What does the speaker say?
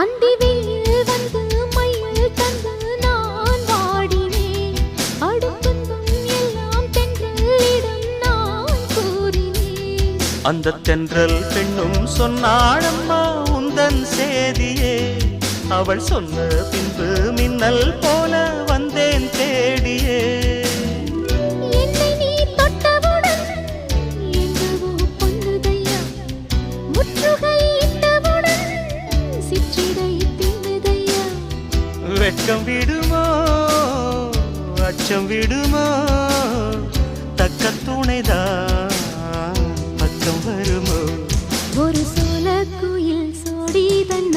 அந்தி வெயில் வந்து மயில் தந்து நான் வாடினேன். அடுத்துன்பம் எல்லாம் தென்றலிடம் நான் கூறினேன். அந்த தென்றல் பெண்ணும் சொன்னாளம்மா உந்தன் சேதியே. அவள் சொன்ன பின்பு மின்னல் போல வந்தேன் தேடியே. என்னை நீ தொட்டவுடன் எங்கவோ பொன்னுதையா. முற்றுகை இட்டவுடன் சிற்றிடை தின்னுதையா. வெட்கம் விடுமோ அச்சம் விடுமோ தக்க துணைதான் பக்கம் வருமோ. ஒரு சோல குயில் சோடி தன்ன